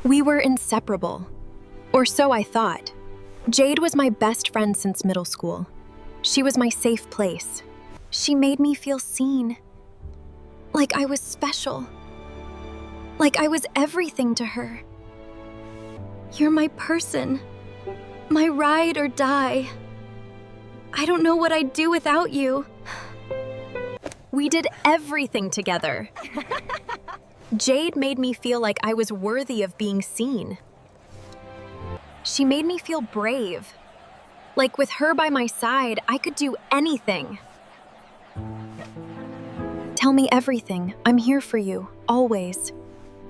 We were inseparable, or so I thought. Jade was my best friend since middle school. She was my safe place. She made me feel seen, like I was special, like I was everything to her. You're my person, my ride or die. I don't know what I'd do without you. We did everything together. Jade made me feel like I was worthy of being seen. She made me feel brave. Like with her by my side, I could do anything. Tell me everything. I'm here for you, always.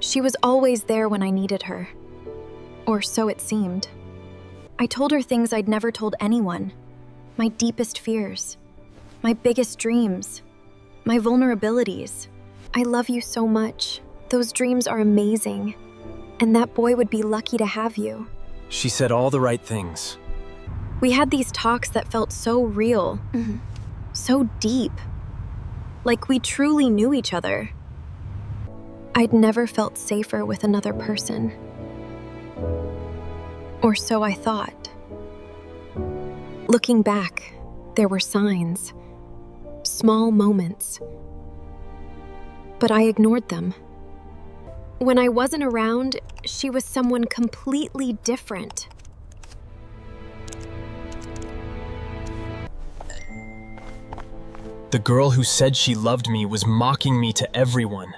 She was always there when I needed her. Or so it seemed. I told her things I'd never told anyone. My deepest fears. My biggest dreams. My vulnerabilities. I love you so much. Those dreams are amazing. And that boy would be lucky to have you. She said all the right things. We had these talks that felt so real, so deep, like we truly knew each other. I'd never felt safer with another person. Or so I thought. Looking back, there were signs, small moments, but I ignored them. When I wasn't around, she was someone completely different. The girl who said she loved me was mocking me to everyone.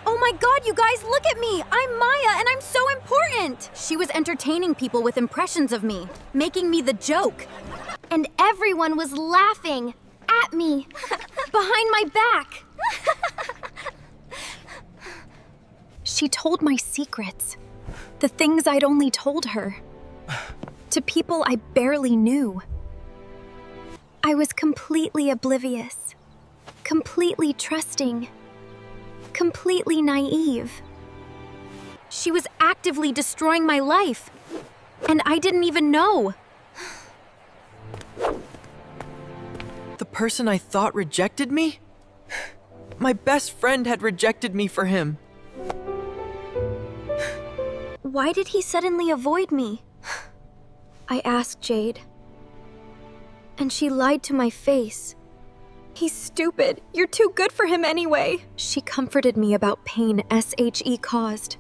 Oh my God, you guys, look at me! I'm Maya and I'm so important! She was entertaining people with impressions of me, making me the joke. And everyone was laughing at me behind my back. She told my secrets, the things I'd only told her, to people I barely knew. I was completely oblivious, completely trusting, completely naive. She was actively destroying my life, and I didn't even know. The person I thought rejected me? My best friend had rejected me for him. Why did he suddenly avoid me? I asked Jade. And she lied to my face. He's stupid. You're too good for him anyway. She comforted me about pain SHE caused.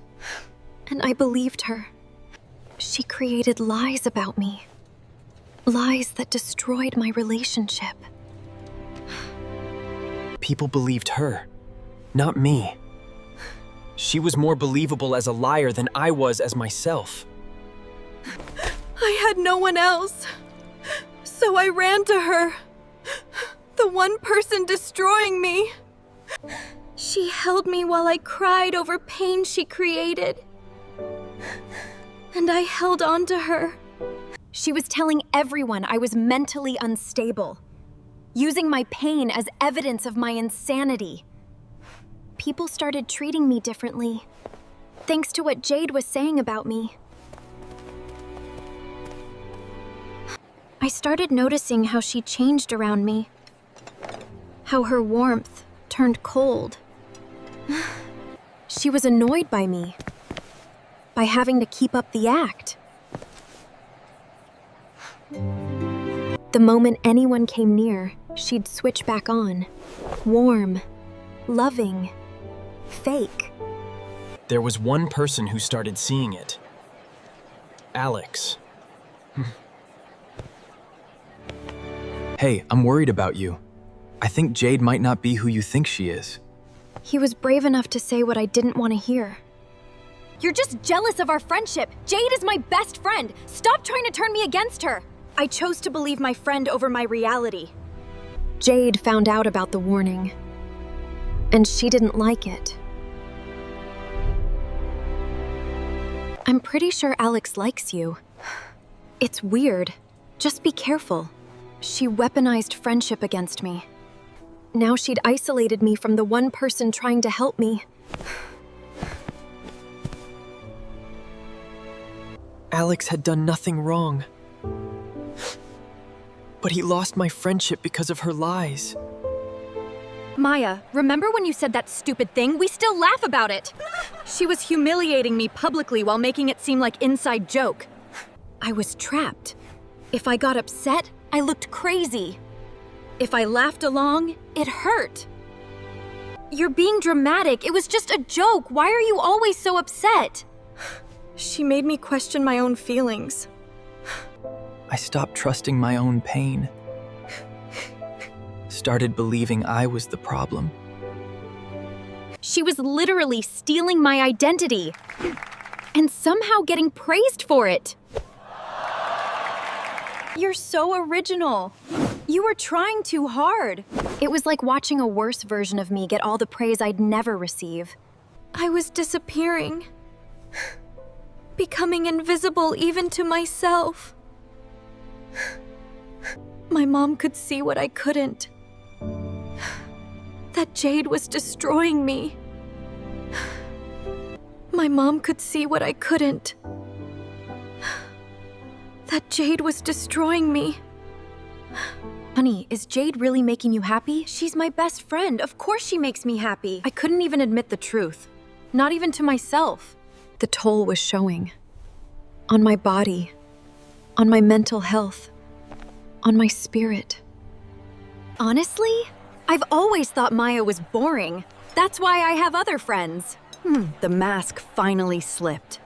And I believed her. She created lies about me. Lies that destroyed my relationship. People believed her, not me. She was more believable as a liar than I was as myself. I had no one else. So I ran to her. The one person destroying me. She held me while I cried over pain she created. And I held on to her. She was telling everyone I was mentally unstable, using my pain as evidence of my insanity. People started treating me differently, thanks to what Jade was saying about me. I started noticing how she changed around me, how her warmth turned cold. She was annoyed by me, by having to keep up the act. The moment anyone came near, she'd switch back on, warm, loving, fake. There was one person who started seeing it. Alex. Hey, I'm worried about you. I think Jade might not be who you think she is. He was brave enough to say what I didn't want to hear. You're just jealous of our friendship. Jade is my best friend. Stop trying to turn me against her. I chose to believe my friend over my reality. Jade found out about the warning, and she didn't like it. I'm pretty sure Alex likes you. It's weird. Just be careful. She weaponized friendship against me. Now she'd isolated me from the one person trying to help me. Alex had done nothing wrong. But he lost my friendship because of her lies. Maya, remember when you said that stupid thing? We still laugh about it. She was humiliating me publicly while making it seem like inside joke. I was trapped. If I got upset, I looked crazy. If I laughed along, it hurt. You're being dramatic. It was just a joke. Why are you always so upset? She made me question my own feelings. I stopped trusting my own pain. Started believing I was the problem. She was literally stealing my identity and somehow getting praised for it. You're so original. You were trying too hard. It was like watching a worse version of me get all the praise I'd never receive. I was disappearing. Becoming invisible even to myself. My mom could see what I couldn't. That Jade was destroying me. My mom could see what I couldn't. That Jade was destroying me. Honey, is Jade really making you happy? She's my best friend. Of course she makes me happy. I couldn't even admit the truth. Not even to myself. The toll was showing. On my body. On my mental health. On my spirit. Honestly, I've always thought Maya was boring. That's why I have other friends. The mask finally slipped.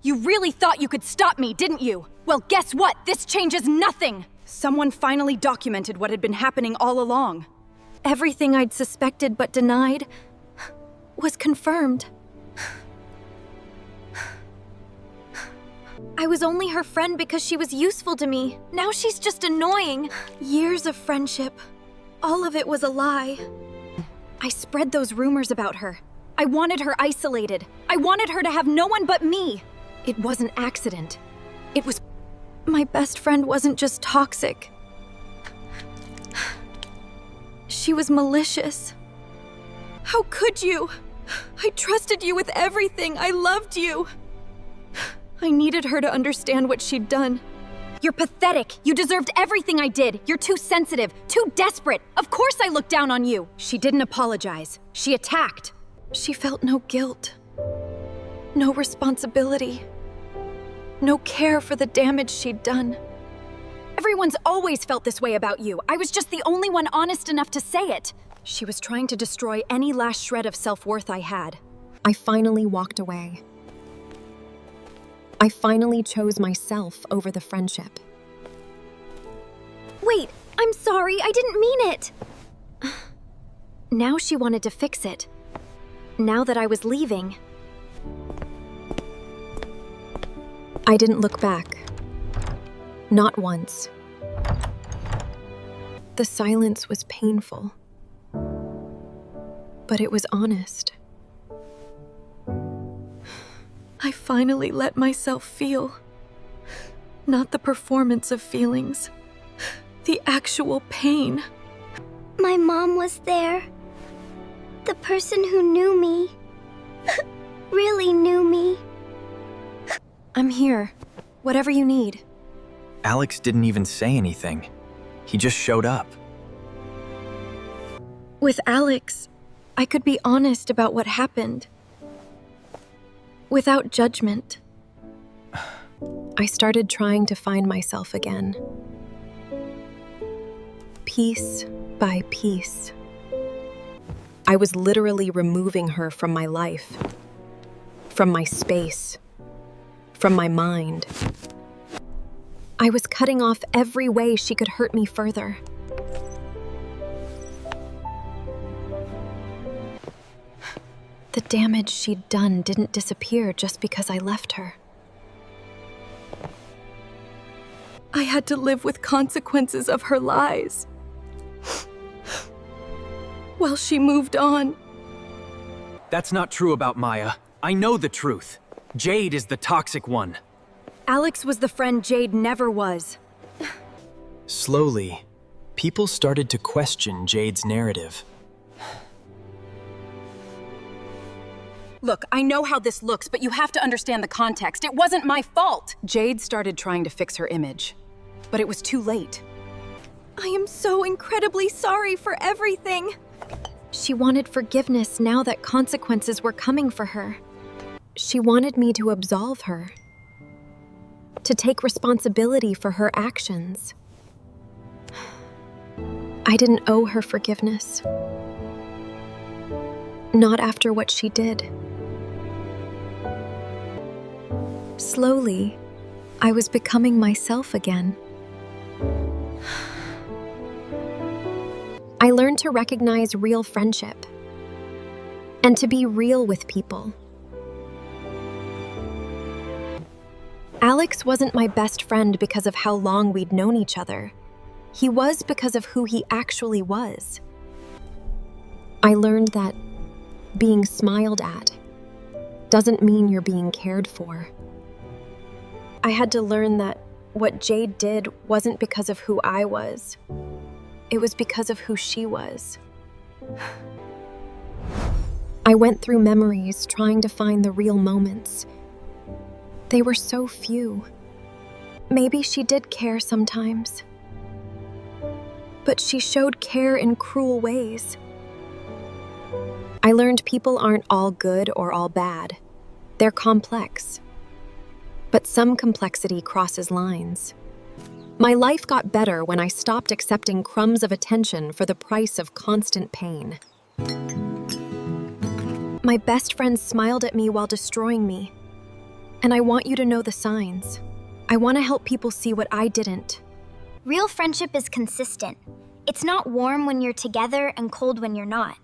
You really thought you could stop me, didn't you? Well, guess what? This changes nothing. Someone finally documented what had been happening all along. Everything I'd suspected but denied was confirmed. I was only her friend because she was useful to me. Now she's just annoying. Years of friendship. All of it was a lie. I spread those rumors about her. I wanted her isolated. I wanted her to have no one but me. It was an accident. It was... My best friend wasn't just toxic. She was malicious. How could you? I trusted you with everything. I loved you. I needed her to understand what she'd done. You're pathetic. You deserved everything I did. You're too sensitive, too desperate. Of course I looked down on you. She didn't apologize. She attacked. She felt no guilt, no responsibility, no care for the damage she'd done. Everyone's always felt this way about you. I was just the only one honest enough to say it. She was trying to destroy any last shred of self-worth I had. I finally walked away. I finally chose myself over the friendship. Wait, I'm sorry, I didn't mean it. Now she wanted to fix it. Now that I was leaving, I didn't look back. Not once. The silence was painful, but it was honest. I finally let myself feel. Not the performance of feelings. The actual pain. My mom was there. The person who knew me. Really knew me. I'm here. Whatever you need. Alex didn't even say anything. He just showed up. With Alex, I could be honest about what happened. Without judgment. I started trying to find myself again. Piece by piece. I was literally removing her from my life, from my space, from my mind. I was cutting off every way she could hurt me further. The damage she'd done didn't disappear just because I left her. I had to live with consequences of her lies. Well, she moved on. That's not true about Maya. I know the truth. Jade is the toxic one. Alex was the friend Jade never was. Slowly, people started to question Jade's narrative. Look, I know how this looks, but you have to understand the context. It wasn't my fault. Jade started trying to fix her image, but it was too late. I am so incredibly sorry for everything. She wanted forgiveness now that consequences were coming for her. She wanted me to absolve her, to take responsibility for her actions. I didn't owe her forgiveness. Not after what she did. Slowly, I was becoming myself again. I learned to recognize real friendship and to be real with people. Alex wasn't my best friend because of how long we'd known each other. He was because of who he actually was. I learned that being smiled at doesn't mean you're being cared for. I had to learn that what Jade did wasn't because of who I was. It was because of who she was. I went through memories trying to find the real moments. They were so few. Maybe she did care sometimes. But she showed care in cruel ways. I learned people aren't all good or all bad. They're complex. But some complexity crosses lines. My life got better when I stopped accepting crumbs of attention for the price of constant pain. My best friend smiled at me while destroying me. And I want you to know the signs. I want to help people see what I didn't. Real friendship is consistent. It's not warm when you're together and cold when you're not.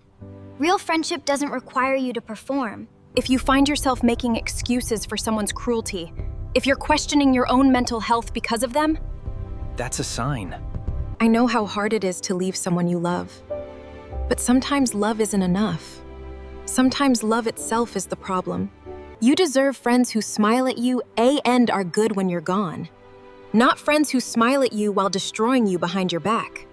Real friendship doesn't require you to perform. If you find yourself making excuses for someone's cruelty, if you're questioning your own mental health because of them, That's a sign. I know how hard it is to leave someone you love. But sometimes love isn't enough. Sometimes love itself is the problem. You deserve friends who smile at you and are good when you're gone. Not friends who smile at you while destroying you behind your back.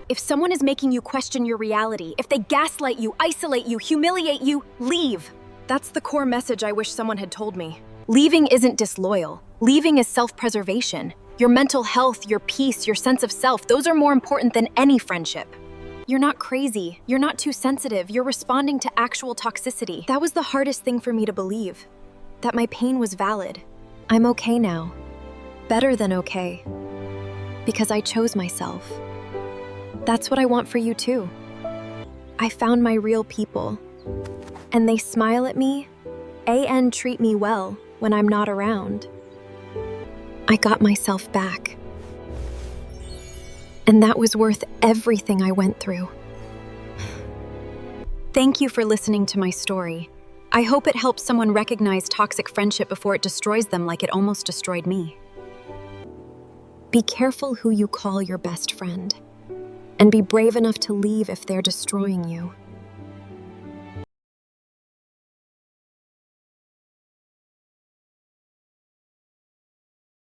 If someone is making you question your reality, if they gaslight you, isolate you, humiliate you, leave. That's the core message I wish someone had told me. Leaving isn't disloyal. Leaving is self-preservation. Your mental health, your peace, your sense of self, those are more important than any friendship. You're not crazy. You're not too sensitive. You're responding to actual toxicity. That was the hardest thing for me to believe. That my pain was valid. I'm okay now. Better than okay. Because I chose myself. That's what I want for you too. I found my real people. And they smile at me and treat me well when I'm not around. I got myself back. And that was worth everything I went through. Thank you for listening to my story. I hope it helps someone recognize toxic friendship before it destroys them like it almost destroyed me. Be careful who you call your best friend. And be brave enough to leave if they're destroying you.